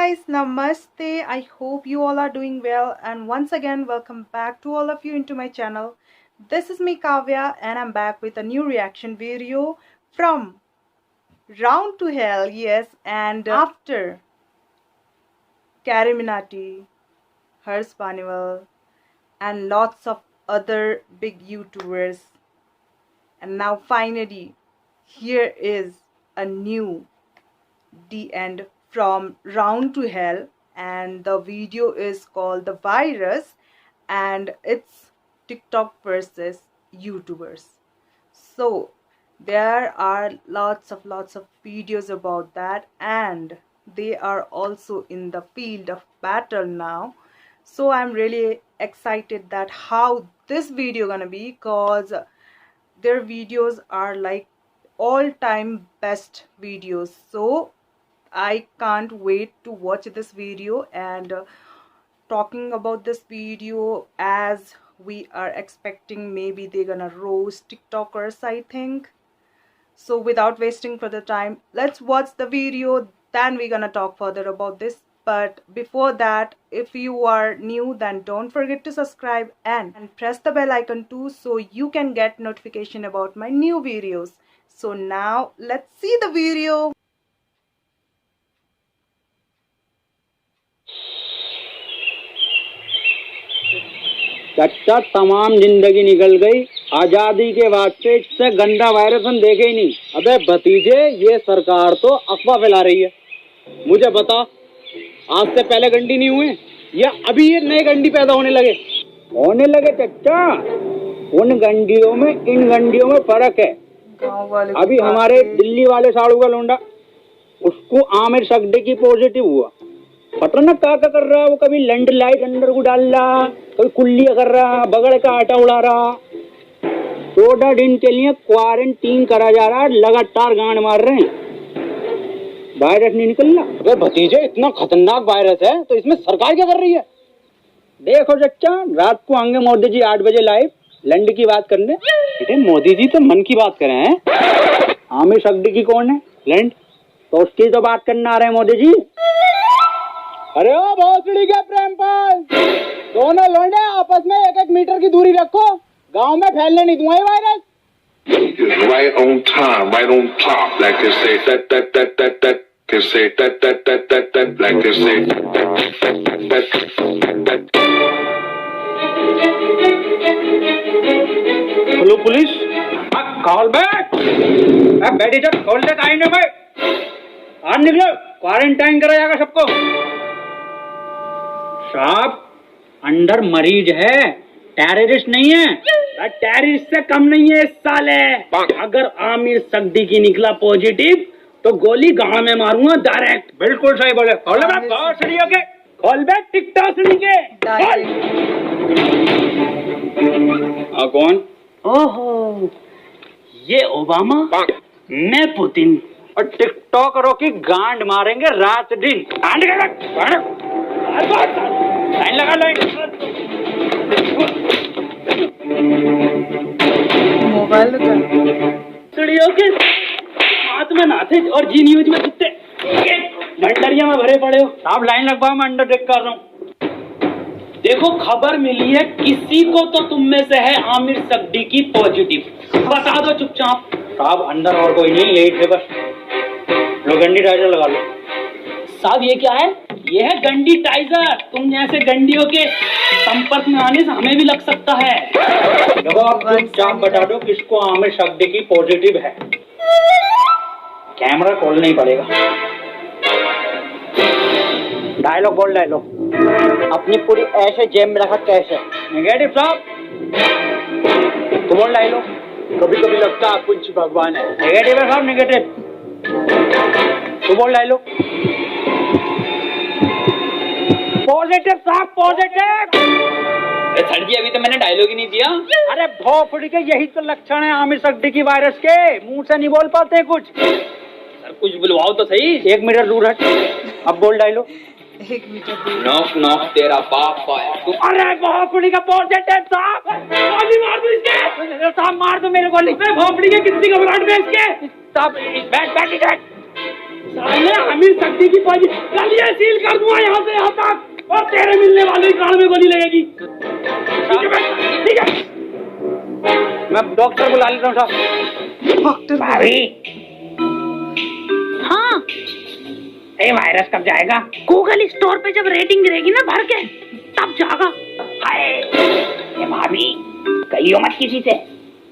guys, namaste. I hope you all are doing well, and once again welcome back to all of you into my channel. This is me Kavya and I'm back with a new reaction video from Round to Hell. Yes, and after Carrie Minati, Hers Panival and lots of other big YouTubers, and now finally here is a new the end from Round to Hell, and the video is called The Virus, and it's TikTok versus YouTubers. So there are lots of videos about that, and they are also in the field of battle now. So I'm really excited that how this video gonna be, cause their videos are like all-time best videos. So I can't wait to watch this video, and talking about this video, as we are expecting maybe they're gonna roast TikTokers, I think. So without wasting further time, let's watch the video, then we're gonna talk further about this. But before that, if you are new, then don't forget to subscribe and press the bell icon too, so you can get notification about my new videos. So now let's see the video. चच्चा तमाम जिंदगी निकल गई आजादी के बाद से, इससे गंदा वायरस हम देखे ही नहीं। अबे भतीजे, ये सरकार तो अफवाह फैला रही है। मुझे बता, आज से पहले गंडी नहीं हुए या अभी ये नए गंडी पैदा होने लगे चच्चा। उन गंडियों में इन गंडियों में फर्क है। अभी हमारे दिल्ली वाले साड़ू का लोंडा, उसको आमिर सगडी की पॉजिटिव हुआ। पता ना क्या कर रहा है वो, कभी लैंड लाइट अंदर को डाल रहा, कभी कुल्लिया कर रहा, बगड़ का आटा उड़ा रहा। 14 दिन के लिए क्वारंटीन करा जा रहा है, लगातार गांड मार रहे हैं, वायरस नहीं निकल रहा। अरे भतीजे, इतना खतरनाक वायरस है तो इसमें सरकार क्या कर रही है? देखो चच्चा, रात को आएंगे मोदी जी 8 बजे लाइव लैंड की बात करने। बेटे मोदी जी तो मन की बात कर रहे हैं, आमिर सगडी की कौन है लैंड, तो उसकी तो बात करने आ रहे हैं मोदी जी। अरे ओ भोसड़ी के प्रेमपाल, दोनों लौंडे आपस में 1-1 मीटर की दूरी रखो, गांव में फैलने नहीं दूंगा ये virus. Right on time, right on top, like they say that, they say that, like they say that. Hello police, call back. बैठी जब खोल दे आईने में, आज निकलो, क्वारंटाइन करा जाएगा सबको। साहब अंडर मरीज है, टेररिस्ट नहीं है। टेररिस्ट से कम नहीं है इस साले। अगर आमिर सगडी की निकला पॉजिटिव तो गोली गांव में मारूंगा डायरेक्ट। बिल्कुल सही बोले। कॉल बैक टिकटॉक के। कौन? ओहो, ये ओबामा, मैं पुतिन, और टिकटॉकरों की गांड मारेंगे रात दिन। लाइन लगा, मोबाइल चिड़ियों के हाथ में नाथे और जी न्यूज में कुत्ते भंडरिया में भरे पड़े हो। आप लाइन लगवाओ, मैं अंडर टेक कर रहा हूँ। देखो खबर मिली है, किसी को तो तुम में से है आमिर सगडी की पॉजिटिव, बता दो चुपचाप। साहब अंदर और कोई नहीं, यही थे बस। लो गंडी टाइजर लगा लो। साहब ये क्या है? ये है गंडी टाइजर। तुम जैसे गंडियों के संपर्क में आने से हमें भी लग सकता है। देखो आप चुपचाप बता दो किसको आमिर सगडी की पॉजिटिव है। कैमरा खोलना ही पड़ेगा। डायलॉग बोल, डायलॉग अपनी पूरी ऐसे जेब में रखा कैसे। नेगेटिव साहब तो बोल डायलॉग। कभी कभी लगता है कुछ भगवान है। नेगेटिव है साहब, नेगेटिव तो बोल डायलॉग। पॉजिटिव साहब, पॉजिटिव। सर जी अभी तो मैंने डायलॉग ही नहीं दिया। अरे भोपड़ी के यही तो लक्षण है आमिर सगडी की वायरस के, मुंह से नहीं बोल पाते कुछ। सर कुछ बुलवाओ तो सही। 1 मीटर दूर हट, अब बोल डायलॉग। 1 मीटर दूर। नॉक नॉक तेरा बाप पाया। अरे भोपड़ी का पॉजिटिव साहब, गोली मार दो इसके। साहब मार दो मेरे गोली। भोपड़ी के कितनी घबराहट में इसके। साहब बैठ। साले आमिर सक्ती की पाजी गलियां सील कर दूंगा यहाँ से यहाँ तक और तेरे मिलने वाले कान में गोली लगेगी। ठीक है मैं डॉक्टर बुला लेता हूँ साहब। डॉक्टर भाभी हाँ, ये वायरस कब जाएगा? गूगल स्टोर पे जब रेटिंग गिरेगी ना भर के तब जागा। हाय ये भाभी कहियो मत किसी से,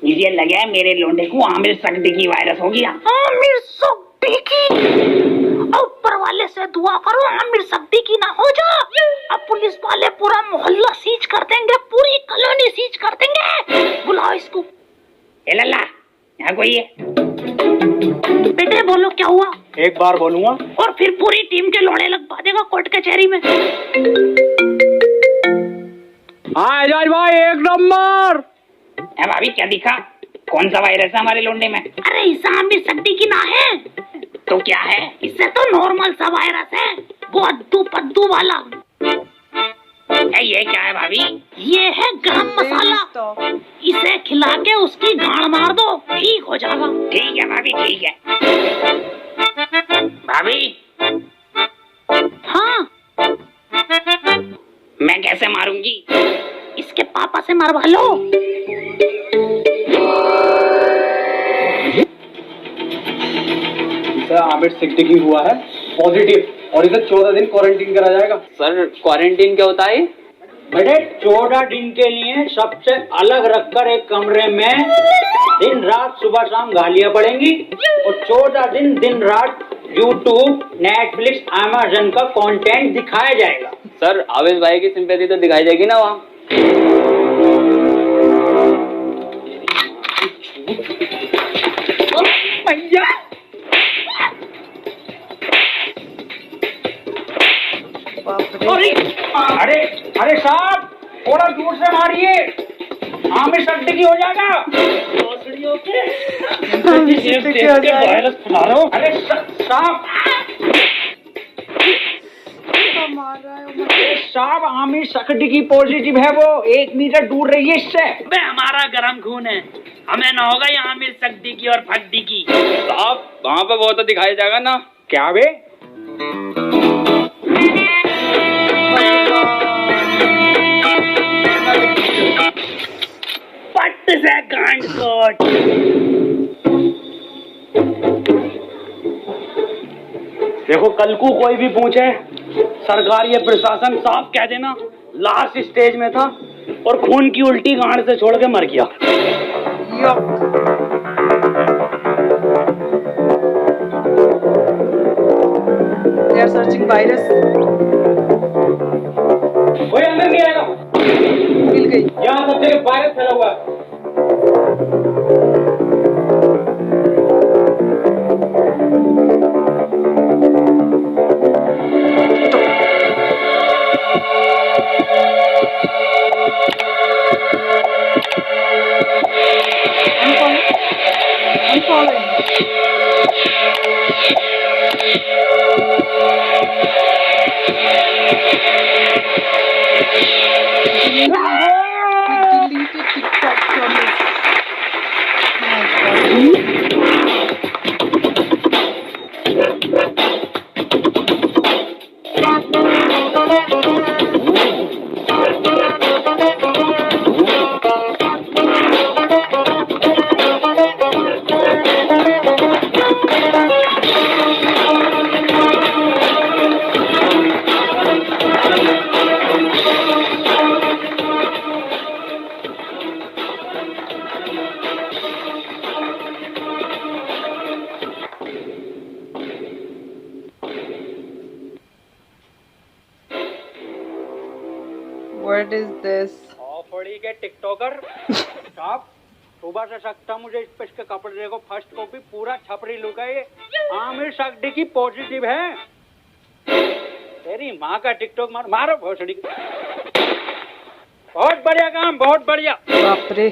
मुझे लगा मेरे लोंडे को आमिर सक्ती की वायरस हो गया। आमिर सक्ती की, ऊपर वाले से दुआ करो आमिर सक्ती की ना हो जा। अब पुलिस वाले पूरा मोहल्ला सीज कर देंगे, पूरी कॉलोनी सीज कर देंगे। बुलाओ इसको। ए लल्ला यहाँ कोई है? बेटे बोलो क्या हुआ? एक बार बोलूंगा और फिर पूरी टीम के लोड़े लगवा देगा कोर्ट कचहरी में। हाँ एजाज भाई एक नंबर। भाभी क्या दिखा? कौन सा वायरस है हमारे लोंडे में? अरे इसे आमिर सक्ती की ना है तो क्या है? इससे तो नॉर्मल सा वायरस है, वो अद्दू पद्दू वाला। ये क्या है भाभी? ये है गरम मसाला, इसे खिला के उसकी गाड़ मार दो, ठीक हो जाएगा। ठीक है भाभी ठीक है। भाभी हाँ मैं कैसे मारूंगी? इसके पापा से मरवा लो। आमिर सक्ती की हुआ है पॉजिटिव और इसे 14 दिन क्वारंटीन करा जाएगा। सर क्वारंटीन क्या होता है? बेटे 14 दिन के लिए सबसे अलग रखकर एक कमरे में दिन रात सुबह शाम गालियां पड़ेंगी और 14 दिन दिन रात यूट्यूब, नेटफ्लिक्स, अमेज़न का कंटेंट दिखाया जाएगा। सर आवेश भाई की सिंपैथी तो दिखाई जाएगी ना वहाँ। भैया अरे अरे साहब थोड़ा दूर से मारिए, आमिर सक्ती की हो जाएगा। वायरस फैला रहे हो। अरे साहब साहब आमिर सक्ती की पॉजिटिव है, वो 1 मीटर दूर रहिए इससे। बे हमारा गरम खून है, हमें ना होगा ये आमिर सक्ती की और फड्डी की। साहब वहाँ पे वो तो दिखाई जाएगा ना। क्या बे? पट से गांड कोट। देखो कल को कोई भी पूछे सरकार ये प्रशासन साफ कह देना लास्ट स्टेज में था और खून की उल्टी गांड से छोड़ के मर गया। They are searching virus. कोई अंदर नहीं आएगा, मिल गई। यहाँ सब जगह वायरस फैला हुआ है। I'm following. He deleted TikTok from his. What is this? ऑफड़ी के टिकटॉकर साहब सुबह से सकता मुझे इस पे इसके कपड़े देखो, फर्स्ट कॉपी पूरा छपरी लुक है ये। आमिर सक्ती की पॉजिटिव है। तेरी माँ का टिकटॉक मारो भोसड़ी। बहुत बढ़िया काम, बहुत बढ़िया। बाप रे।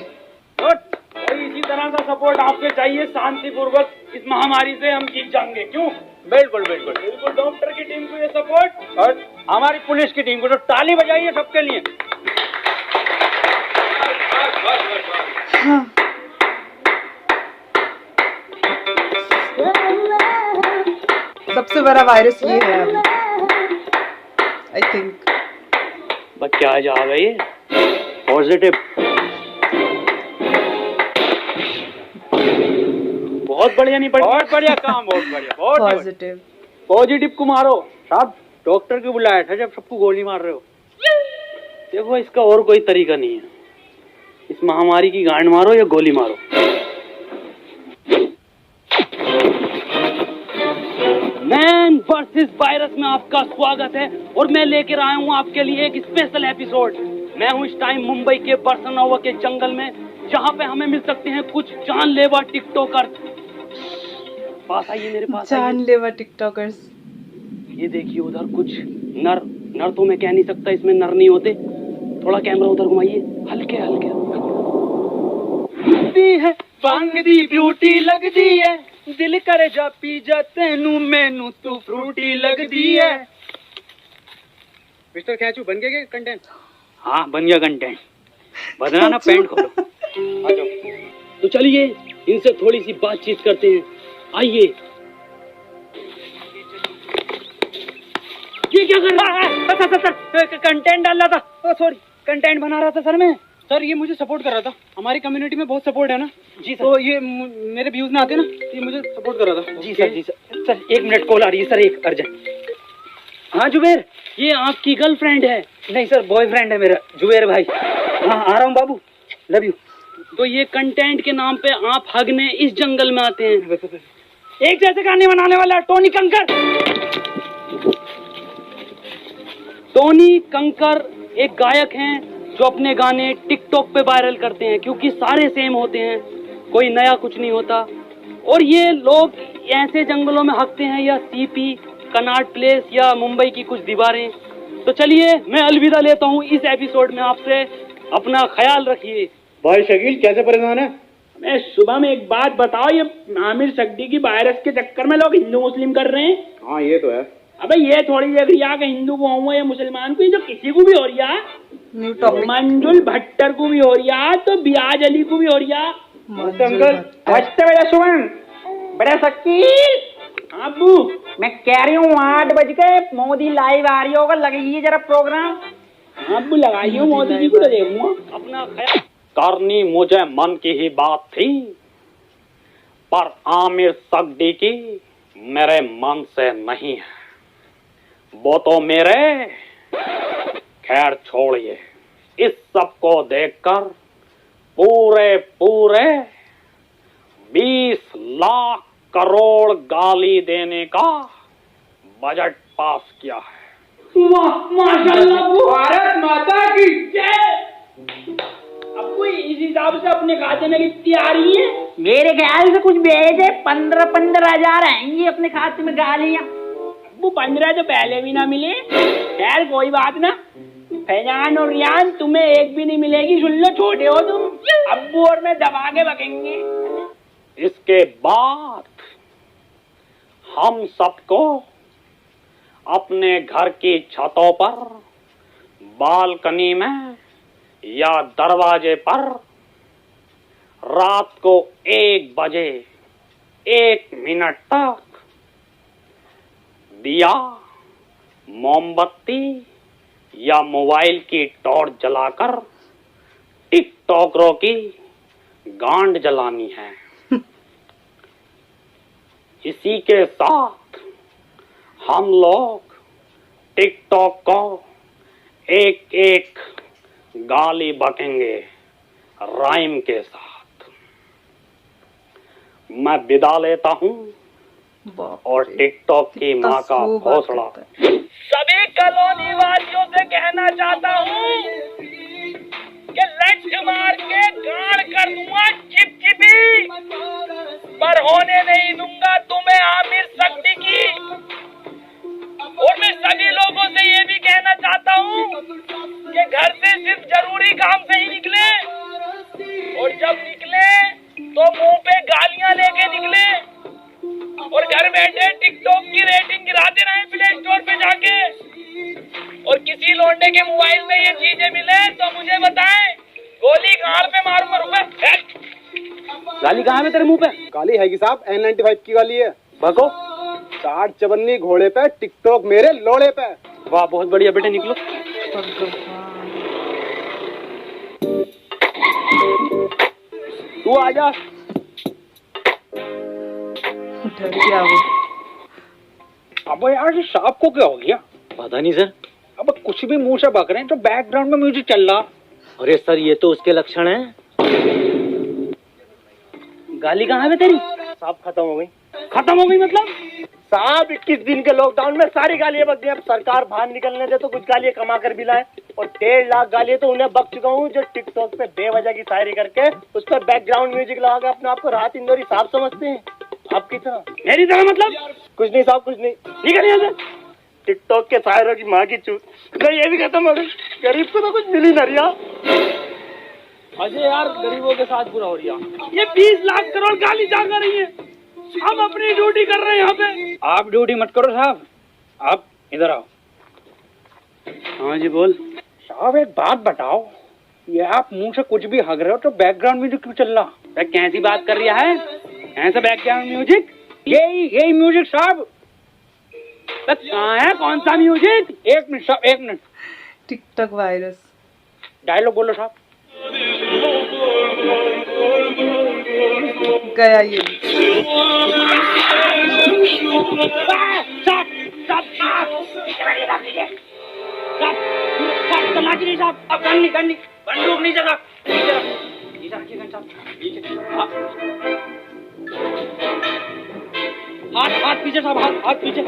गुड। और इसी तरह का सपोर्ट आपके चाहिए, शांतिपूर्वक इस महामारी से हम जीत जाएंगे। क्यों? बिल्कुल बिल्कुल बिल्कुल। डॉक्टर की टीम को ये सपोर्ट और हमारी पुलिस की टीम को तो ताली बजाइए सबके लिए। The सबसे बड़ा वायरस ये है आई थिंक। बच्चा आज आ गई पॉजिटिव, बहुत बढ़िया। नहीं बढ़िया, बहुत बढ़िया काम, बहुत बढ़िया, बहुत पॉजिटिव। पॉजिटिव को मारो साहब। डॉक्टर को बुलाया था जब सबको गोली मार रहे हो। देखो इसका और कोई तरीका नहीं है, इस महामारी की गांड मारो या गोली मारो। मैन वर्सेस वायरस में आपका स्वागत है और मैं लेकर आया हूँ आपके लिए एक स्पेशल एपिसोड। मैं हूँ इस टाइम मुंबई के बरसनोवा के जंगल में, जहाँ पे हमें मिल सकते हैं कुछ जानलेवा टिकटॉकर। पास आइए, मेरे पास आइए। जानलेवा टिकटॉकर्स। ये देखिए उधर कुछ नर तो मैं कह नहीं सकता, इसमें नर नहीं होते। थोड़ा कैमरा उधर घुमाइए, हल्के हल्के। है बांग दी ब्यूटी लगदी है, दिल करे जा पी जा तेनू मैनू तू फ्रूटी लगदी है। मिस्टर खैचू बन गया कंटेंट? हाँ बन गया कंटेंट। बदला ना, पैंट खोलो। आ जाओ। तो चलिए इनसे थोड़ी सी बातचीत करते हैं, आइए। ये क्या कर रहा है? सर कंटेंट डाल रहा था, सॉरी कंटेंट बना रहा था सर मैं। सर ये मुझे सपोर्ट कर रहा था, हमारी कम्युनिटी में बहुत सपोर्ट है ना जी सर। तो ये मेरे व्यूज में आते ना, ये मुझे सपोर्ट कर रहा था। जी सर, जी सर। सर 1 मिनट कॉल आ रही है सर, एक अर्जेंट। हाँ जुबेर, ये आपकी गर्लफ्रेंड है? नहीं सर बॉयफ्रेंड है मेरा, जुबेर भाई। हाँ आ रहा हूँ बाबू, लव यू। तो ये कंटेंट के नाम पे आप हगने इस जंगल में आते हैं। एक जैसे गाने बनाने वाला टोनी कंकर। टोनी कंकर एक गायक हैं जो अपने गाने टिकटॉक पे वायरल करते हैं, क्योंकि सारे सेम होते हैं, कोई नया कुछ नहीं होता। और ये लोग ऐसे जंगलों में हकते हैं, या सीपी, कनाट प्लेस या मुंबई की कुछ दीवारें। तो चलिए मैं अलविदा लेता हूँ इस एपिसोड में आपसे, अपना ख्याल रखिए। भाई शकील कैसे परेशान है? मैं सुबह में एक बात बताओ, ये आमिर सक्दी की वायरस के चक्कर में लोग हिंदू मुस्लिम कर रहे हैं। हाँ ये तो है। अबे ये थोड़ी देख रही कि हिंदू को हो या मुसलमान को, ये जो किसी को भी हो रही है, मंजुल भट्टर को भी हो रही है, तो बियाज अली को भी हो रही है। बड़ा सुमन, बड़ा शकील। अबू मैं कह रही हूँ 8 बज के मोदी लाइव आ रही होगा, लगाइए जरा प्रोग्राम। अबू लगाइए, मोदी जी को तो देखूंगा। अपना ख्याल करनी मुझे मन की ही बात थी, पर आमिर सक्दी की मेरे मन से नहीं है, वो तो मेरे। खैर छोड़िए, इस सब को देखकर पूरे 20 लाख करोड़ गाली देने का बजट पास किया है। वाह माशाल्लाह, भारत माता की जय। अब इस हिसाब से अपने खाते में कितनी आ रही है? मेरे ख्याल से कुछ भेजे 15 हजार आएंगी अपने खाते में गालियां। वो 15 तो पहले भी ना मिले। खैर कोई बात ना, फैजान और रियान तुम्हें एक भी नहीं मिलेगी, सुन लो, छोटे हो तुम। अब्बू और मैं दबा के बकेंगे। इसके बाद हम सबको अपने घर की छतों पर, बालकनी में या दरवाजे पर रात को 1 बजे 1 मिनट तक दिया, मोमबत्ती या मोबाइल की टॉर्च जलाकर टिकटॉकरों की गांड जलानी है। इसी के साथ हम लोग टिकटॉक को एक एक गाली बकेंगे राइम के साथ। मैं विदा लेता हूँ और टिकटॉक की माँ का घोंसला सभी कॉलोनी वासियों से कहना चाहता हूँ कि लठ मार के गाड़ कर दूंगा चिपचिपी, पर होने नहीं दूंगा तुम्हें आमिर सक्दी की। और मैं सभी लोगों से ये भी कहना चाहता हूँ कि घर से सिर्फ जरूरी काम से ही निकले, और जब निकले तो मुंह पे गालियां लेके निकले, और घर बैठे टिकटॉक की रेटिंग गिराते रहे प्ले स्टोर पे जाके। और किसी लौंडे के मोबाइल में ये चीजें मिले तो मुझे बताएं, गोली गाल पे मारूंगा। रुपए गाली कहाँ है तेरे मुंह पे? गाली है कि साहब N95 की गाली है। भगो चार चवन्नी घोड़े पे, टिकटॉक मेरे लोड़े पे। वाह, बहुत बढ़िया बेटे, निकलो। तू आजा। डर गया वो। अब यार ये सांप को क्या हो गया? पता नहीं सर। अब कुछ भी मुंह से बक रहे हैं तो बैकग्राउंड में म्यूजिक चल रहा। अरे सर ये तो उसके लक्षण हैं। गाली कहाँ है तेरी? सांप खत्म हो गई। खत्म हो गई मतलब? साहब 21 दिन के लॉकडाउन में सारी गालियां बक गई। अब सरकार बाहर निकलने दे तो कुछ गालियां कमा कर भी लाए, और 1.5 लाख गालियां तो उन्हें बक चुका हूँ जो टिकटॉक पे बेवजह की शायरी करके उस पर बैकग्राउंड म्यूजिक लगा के अपने आप को राहत इंदौरी साहब समझते हैं। आपकी तरह। मेरी तरह मतलब? कुछ नहीं साहब, कुछ नहीं। निकल यहाँ से। टिकटॉक के शायरों की माँ की चूत। नहीं ये भी खत्म हो गई। गरीब को तो कुछ मिल ही ना रिया। अजय यार, गरीबों के साथ बुरा हो रहा। ये 20 लाख करोड़ गाली जा कर रही है, हम अपनी ड्यूटी कर रहे हैं यहाँ पे। आप ड्यूटी मत करो साहब, आप इधर आओ। हाँ जी बोल। साहब एक बात बताओ, ये आप मुंह से कुछ भी हग रहे हो तो बैकग्राउंड म्यूजिक क्यों चल रहा? कैसी बात कर रहा है? ऐसा बैकग्राउंड म्यूजिक? यही म्यूजिक साहब। कहाँ है? कौन सा म्यूजिक? एक मिनट साहब, एक मिनट। TikTok virus. डायलॉग बोलो साहब। गया ये भी। बंदूक नहीं जगह। हाथ पीछे साहब, हाथ पीछे।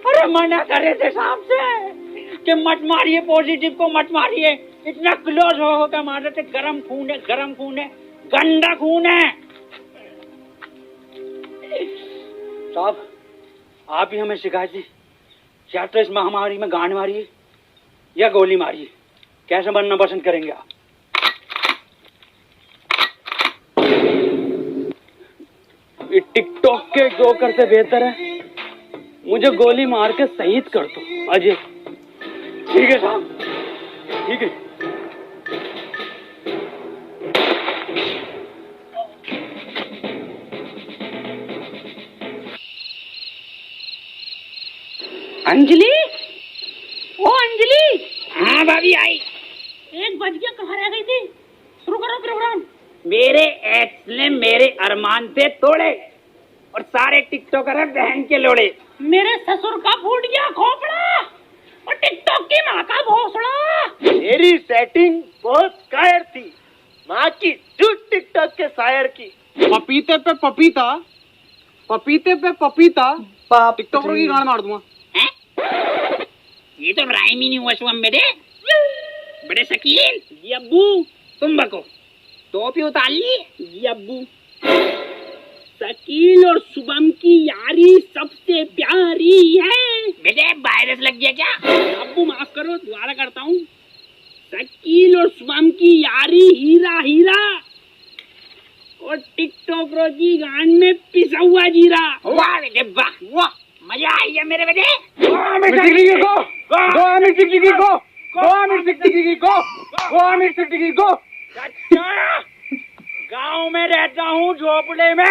अरे मना करे थे साहब से कि मत मारिए, पॉजिटिव को मत मारिए। इतना क्लोज हो होकर मार रहे थे। गरम खून है, गरम खून है, गंदा खून है। साहब आप ही हमें शिकायत दी, या तो इस महामारी में गांड मारिए या गोली मारिए, कैसे बनना पसंद करेंगे आप? टिकटॉक के जोकर से बेहतर है मुझे गोली मार के शहीद कर दो अजय। ठीक है साहब, ठीक है। अंजलि, ओ अंजलि। हाँ भाभी आई। 1 बज गया, कहाँ रह गई थी? शुरू करो प्रोग्राम। मेरे एक्स ने मेरे अरमान से तोड़े और सारे टिकटॉकर बहन के लोड़े। मेरे ससुर का फूट गया खोपड़ा और टिकटॉक की माँ का भोसड़ा। मेरी सेटिंग बहुत कायर थी, माँ की झूठ टिकटॉक के शायर की। पपीते पे पपीता, पपीते पे पपीता, बाप टिकटॉकर की गान मार दूंगा। ये तो राइम ही नहीं हुआ शुभम मेरे बड़े शकील। ये अब्बू तुम बको, टोपी उतार ली। ये अब्बू शकील और शुभम की यारी सबसे प्यारी है। बेटे वायरस लग गया क्या? अब्बू माफ करो, दोबारा करता हूँ। शकील और शुभम की यारी हीरा हीरा और टिकटॉकरों की गान में पिसा हुआ जीरा। वाह बेटे वाह, वाह मजा आई है मेरे बेटे। गाँव में रहता हूँ झोपड़े में।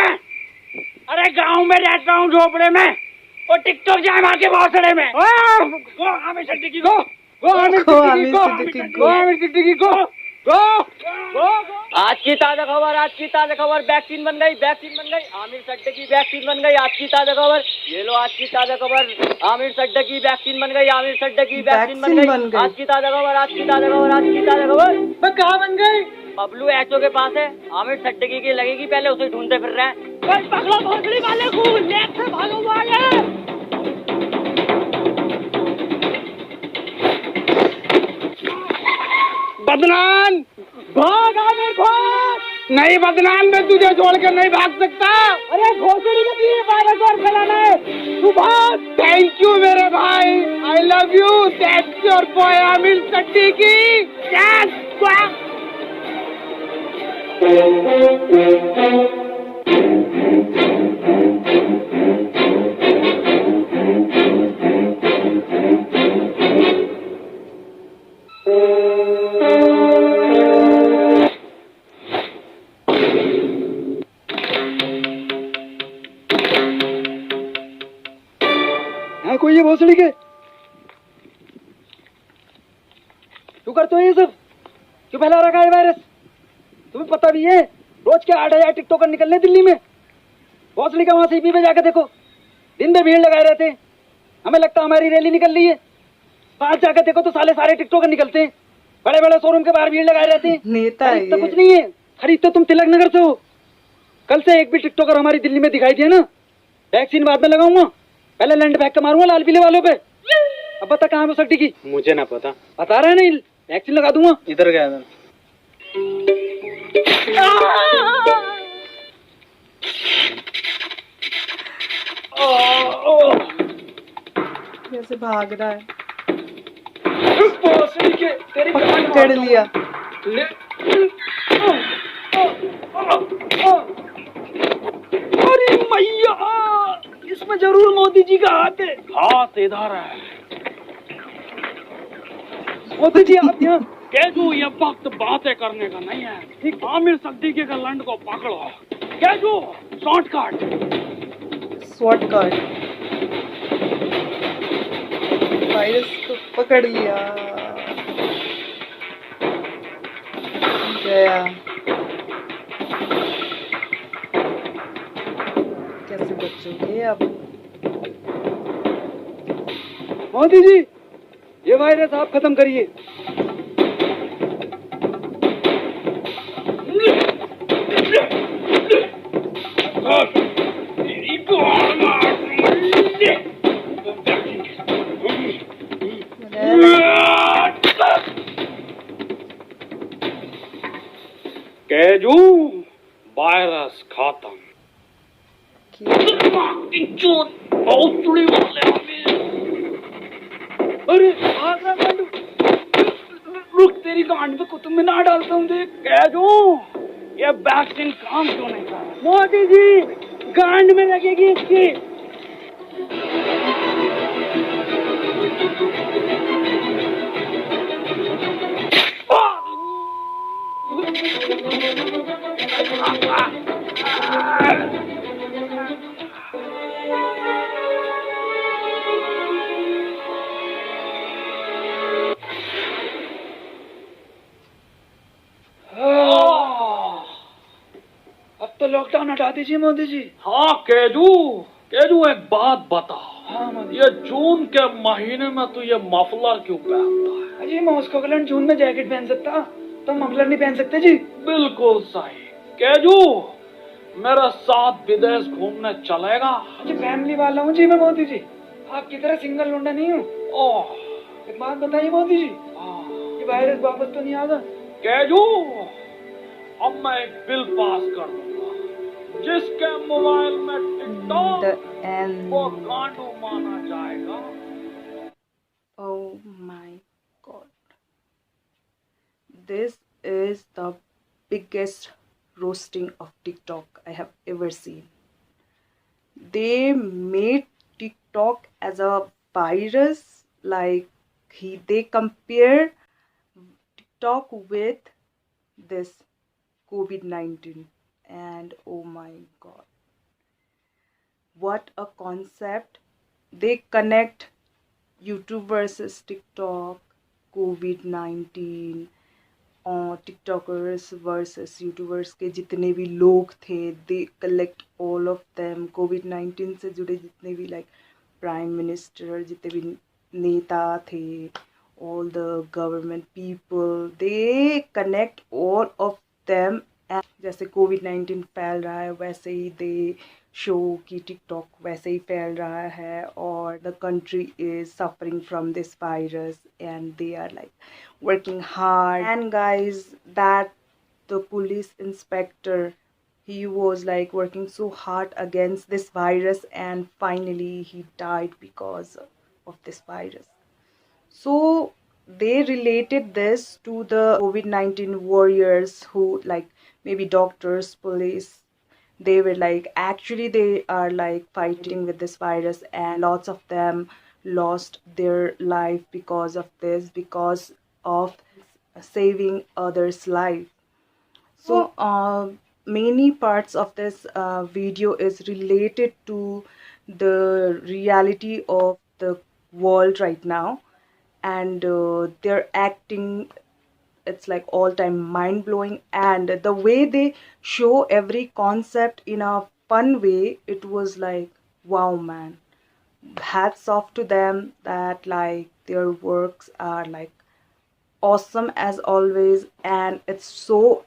अरे गाँव में रहता हूँ झोपड़े में और टिकटॉक जाए मार के भौसड़े में। गो आमिर सिद्दीकी गो, गो आमिर सिद्दीकी गो, गो आमिर सिद्दीकी गो, गो गो। आज की ताजा खबर, आज की ताजा खबर, वैक्सीन बन गई, वैक्सीन बन गई। आमिर सड्डे की वैक्सीन बन गई। आज की ताजा खबर, ये लो आज की ताजा खबर। आमिर सड्डे की वैक्सीन बन गई, आमिर सड्डे की वैक्सीन बन गई। आज की ताजा खबर, आज की ताजा खबर, आज की ताजा खबर। मैं कहाँ बन गई? बबलू एचओ के पास है, आमिर सड्डे की लगेगी, पहले उसे ढूंढते फिर रहे हैं। पकड़ो भोसड़ी वाले को, लेफ्ट से भागो वाले। बदनाम भाग, आमिर भाग। नहीं बदनाम, मैं तुझे छोड़ कर नहीं भाग सकता। अरे घोसड़ी में भी वायरस और फैलाना है। तू भाग। थैंक यू मेरे भाई, I love you. That's your boy Aamir Siddiqui. Yes है कोई ये भोसड़ी के? क्यों करते हो ये सब? क्यों फैला रखा है वायरस? तुम्हें पता भी है रोज के 8,000 टिकटॉकर निकलने दिल्ली में। भोसड़ी का वहां सीपी पे जाकर देखो, दिन भर भीड़ लगाए रहते हैं। हमें लगता हमारी रैली निकल रही है। बाहर जाकर देखो तो साले टिकटॉकर निकलते हैं, बड़े बड़े शोरूम के बाहर भीड़ लगाए रहते हैं। नेता है खरीद तो ये। कुछ नहीं है, खरीद तो तुम तिलक नगर से हो। कल से एक भी टिकटॉकर हमारी दिल्ली में दिखाई दिया ना, वैक्सीन बाद में लगाऊंगा, पहले लैंड बैग का मारूंगा लाल पीले वालों पे। अब बता कहाँ पे सकती की? मुझे ना पता। बता रहे नहीं, वैक्सीन लगा दूंगा। इधर गया था। कैसे भाग रहा है? भोसड़ी के तेरी पकड़ लिया। ले। अरे मैया, इसमें जरूर मोदी जी का हाथ है। हाथ इधर है। मोदी जी आप यहाँ। केजू, ये वक्त बातें करने का नहीं है। ठीक, आमिर सिद्दीकी के लंड को पकड़ो। केजू, शॉर्टकट। वायरस को पकड़ लिया। गया। कैसे बचोगे अब? मोदी जी, ये वायरस आप खत्म करिए। केजू, वायरस खत्म। भोसड़ी वाले अरे भाग रहा गांडू। रुक, तेरी गांड पे कुतुब मीनार डालता हूँ। देख केजू, ये वैक्सीन काम क्यों नहीं कर रहा? मोदी जी, गांड में लगेगी इसकी। अब तो लॉकडाउन हटा दीजिए मोदी जी। हाँ केजू, केजू एक बात बता। हाँ मोदी। ये जून के महीने में तू ये मफलर क्यों पहनता है? अजी मॉस्को के जून में जैकेट पहन सकता, तो मफलर नहीं पहन सकते जी। बिल्कुल सही। केजू, मेरे साथ विदेश घूमने चलेगा? जी फैमिली वाला हूँ जी मैं मोदी जी, आपकी तरह सिंगल लौंडा नहीं हूँ। ओह, एक बात बताइए मोदी जी, ये वायरस वापस तो नहीं आएगा? केजू, अब मैं एक बिल पास कर दूंगा, जिसके मोबाइल में टिकटॉक The end. वो गांडू माना जाएगा। Oh my God. This is the biggest roasting of TikTok I have ever seen. They made TikTok as a virus, like they compare TikTok with this COVID-19, and oh my God, what a concept. They connect YouTube versus TikTok, COVID-19, और TikTokers versus YouTubers के जितने भी लोग थे, they collect all of them. कोविड-19 से जुड़े जितने भी लाइक प्राइम मिनिस्टर, जितने भी नेता थे, all the government people, they connect all of them. जैसे कोविड-19 फैल रहा है वैसे ही दे शो कि टिकटॉक वैसे ही फैल रहा है, और the country is suffering from this virus and they are like working hard. And guys, that the police inspector, he was like working so hard against this virus, and finally he died because of this virus. So they related this to the COVID-19 warriors who, like maybe doctors, police, they were like actually they are like fighting with this virus, and lots of them lost their life because of this, because of saving others' life. So many parts of this video is related to the reality of the world right now, and their acting, it's like all time mind blowing, and the way they show every concept in a fun way, it was like, wow man, hats off to them, that like their works are like awesome as always, and it's so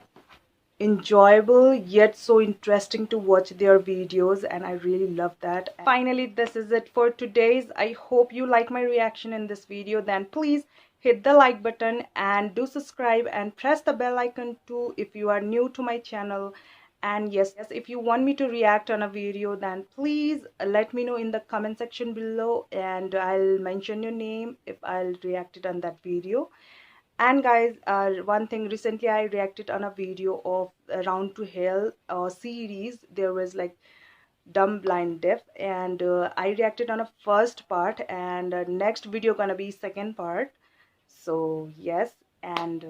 enjoyable yet so interesting to watch their videos, and I really love that. Finally, this is it for today's. I hope you like my reaction in this video. Then please hit the like button and do subscribe and press the bell icon too if you are new to my channel. And yes, if you want me to react on a video, then please let me know in the comment section below, and I'll mention your name if I'll react it on that video. And guys, one thing, recently I reacted on a video of Round to Hell series. There was like Dumb Blind Deaf, and I reacted on a first part, and next video gonna be second part. So yes, and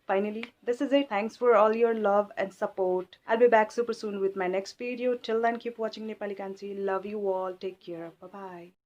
finally, this is it. Thanks for all your love and support. I'll be back super soon with my next video. Till then, keep watching Nepali Kanchi. Love you all. Take care. Bye bye.